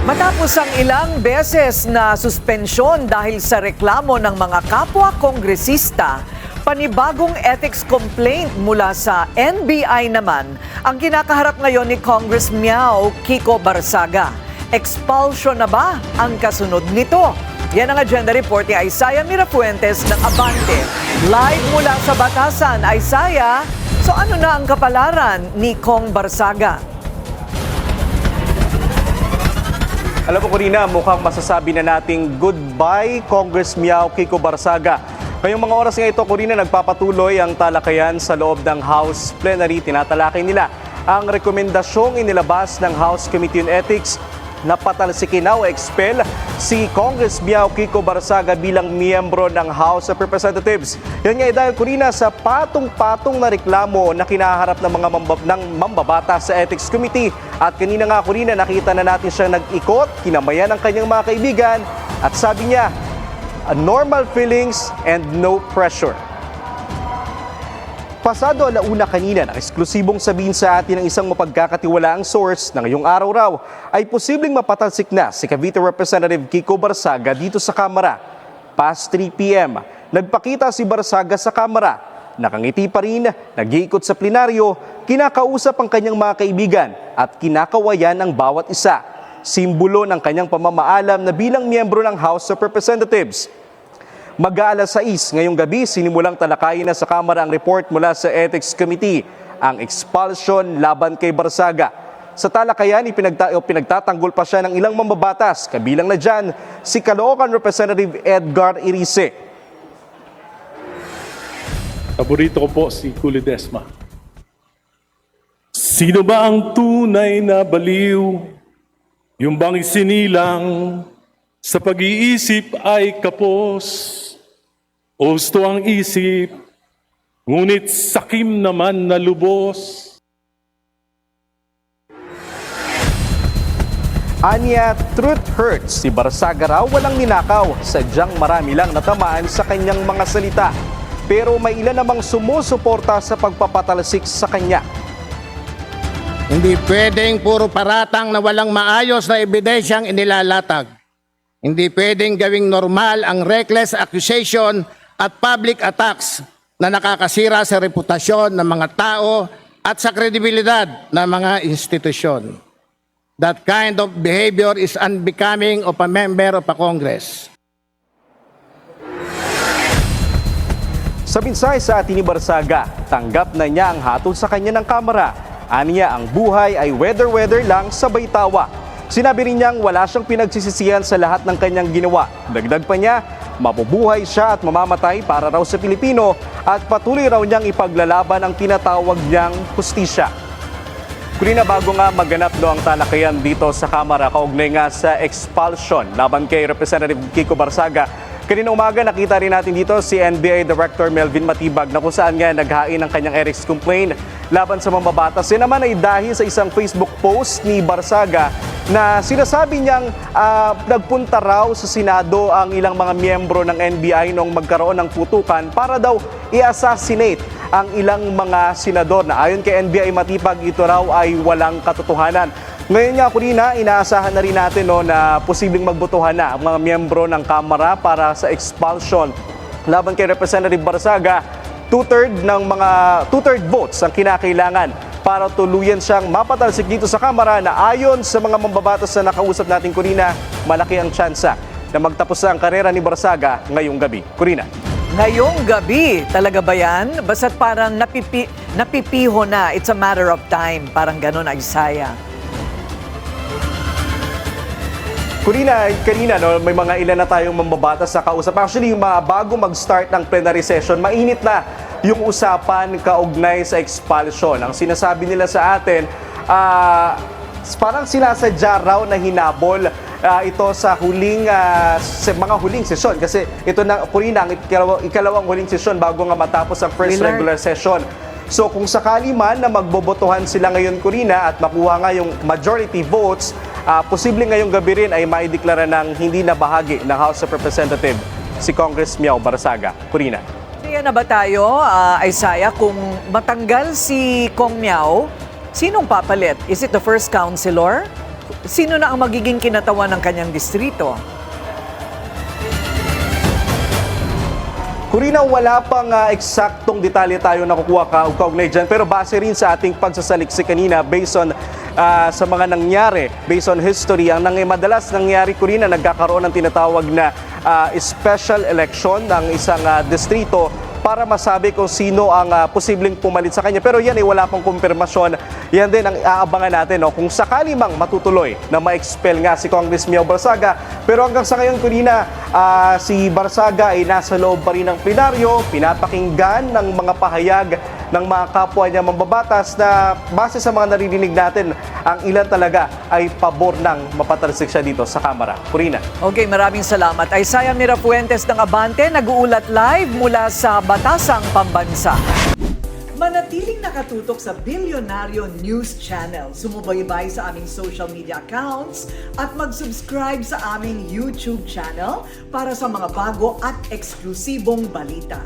Matapos ang ilang beses na suspensyon dahil sa reklamo ng mga kapwa kongresista, panibagong ethics complaint mula sa NBI naman ang kinakaharap ngayon ni Congress Miao Kiko Barsaga. Expulsion na ba ang kasunod nito? Yan ang agenda report ni Isaiah Mirafuentes ng Abante. Live mula sa Batasan, Isaiah, so ano na ang kapalaran ni Kong Barsaga? Alam mo, Corina, mukhang masasabi na nating goodbye, Congress Miao Kiko Barsaga. Ngayong mga oras nga ito, Corina, nagpapatuloy ang talakayan sa loob ng House Plenary. Tinatalakay nila ang rekomendasyong inilabas ng House Committee on Ethics na patalsikin o expel si Congress Miao Kiko Barsaga bilang miyembro ng House of Representatives. Yan nga dahil, Corina, sa patong-patong na reklamo na kinaharap ng mga mambabata sa Ethics Committee. At kanina nga, Corina, nakita na natin siyang nag-ikot, kinamayan ng kanyang mga kaibigan at sabi niya, normal feelings and no pressure. Pasado alauna kanina, eksklusibong sabihin sa atin ng isang mapagkakatiwalaang source na ngayong araw raw ay posibleng mapatalsik na si Cavite Representative Kiko Barsaga dito sa Kamara. Past 3 p.m., nagpakita si Barsaga sa Kamara. Nakangiti pa rin, nag-iikot sa plenaryo, kinakausap ang kanyang mga kaibigan at kinakawayan ang bawat isa. Simbolo ng kanyang pamamaalam na bilang miyembro ng House of Representatives. Mag-aalas 6 ngayong gabi, sinimulang talakayin na sa Kamara ang report mula sa Ethics Committee, ang expulsion laban kay Barsaga. Sa talakayan, pinagtatanggol pa siya ng ilang mambabatas, kabilang na dyan si Caloocan Representative Edgar Irice. Paborito ko po si Kuli Desma. Sino ba ang tunay na baliw? Yung bang isinilang sa pag-iisip ay kapos? O gusto ang isip, ngunit sakim naman na lubos? Anya, truth hurts. Si Barsaga raw walang ninakaw, sadyang marami lang natamaan sa kanyang mga salita. Pero may ilan namang sumusuporta sa pagpapatalsik sa kanya. Hindi pwedeng puro paratang na walang maayos na ebidensyang inilalatag. Hindi pwedeng gawing normal ang reckless accusation at public attacks na nakakasira sa reputasyon ng mga tao at sa kredibilidad ng mga institusyon. That kind of behavior is unbecoming of a member of a Congress. Sa mensahe sa atin ni Barsaga, tanggap na niya ang hatol sa kanya ng Kamara. Aniya, ang buhay ay weather-weather lang, sabay tawa. Sinabi rin niyang wala siyang pinagsisisihan sa lahat ng kanyang ginawa. Dagdag pa niya, mabubuhay siya at mamamatay para raw sa Pilipino at patuloy raw niyang ipaglalaban ang tinatawag niyang hustisya. Kurina, bago nga maganap ang talakayan dito sa Kamara kaugnay nga sa expulsion laban kay Representative Kiko Barsaga, kanina umaga nakita rin natin dito si NBI Director Melvin Matibag na kung saan nga naghain ng kanyang ethics complaint laban sa mambabatas. Yan naman ay dahil sa isang Facebook post ni Barsaga na sinasabi niyang nagpunta raw sa Senado ang ilang mga miyembro ng NBI noong magkaroon ng putukan para daw i-assassinate ang ilang mga senador na ayon kay NBI Matibag ito raw ay walang katotohanan. Ngayon nga, Corina, inaasahan na rin natin na posibleng magbotohan na ang mga miyembro ng Kamara para sa expulsion laban kay Representative Barsaga. Two-third votes ang kinakailangan para tuluyan siyang mapatalsik dito sa Kamara na ayon sa mga mambabatas na nakausap natin, Corina, malaki ang tsansa na magtapos ang karera ni Barsaga ngayong gabi. Corina. Ngayong gabi, talaga ba yan? Basta't parang napipiho na, it's a matter of time. Parang ganun, Isaiah. Corina, kanina may mga ilan na tayong mambabatas sa kausap. Actually, bago mag-start ng plenary session, mainit na yung usapan kaugnay sa expulsion. Ang sinasabi nila sa atin, parang sinasadya raw na hinabol ito sa mga huling sesyon. Kasi ito na, Corina, ang ikalawang huling sesyon bago nga matapos ang first regular session. So kung sakali man na magbobotohan sila ngayon, Corina, at makuha nga yung majority votes, posibleng ngayong gabi rin ay maideklara ng hindi na bahagi ng House of Representatives si Congress Miao Barsaga. Corina. Kaya na ba tayo, Isaiah, kung matanggal si Kong Miao, sinong papalit? Is it the first councilor? Sino na ang magiging kinatawan ng kanyang distrito? Corina, wala pang eksaktong detalye tayo nakukuha kaugnay dyan, pero base rin sa ating pagsasaliksik kanina based on sa mga nangyari, based on history, ang madalas nangyari, Corina, nagkakaroon ng tinatawag na special election ng isang distrito para masabi kung sino ang posibleng pumalit sa kanya. Pero yan wala pang kumpirmasyon. Yan din ang aabangan natin, no? Kung sakali mang matutuloy na ma-expel nga si Congress Mio Barsaga. Pero hanggang sa ngayon, Corina, si Barsaga ay nasa loob pa rin ng plenaryo, pinapakinggan ng mga pahayag ng mga kapwa niya mambabatas na base sa mga naririnig natin, ang ilan talaga ay pabor ng mapatalsik siya dito sa Kamara. Corina. Okay, maraming salamat. Isaiah Mirafuentes ng Abante, nag-uulat live mula sa Batasang Pambansa. Manatiling nakatutok sa Bilyonaryo News Channel. Sumubaybay sa aming social media accounts at mag-subscribe sa aming YouTube channel para sa mga bago at eksklusibong balita.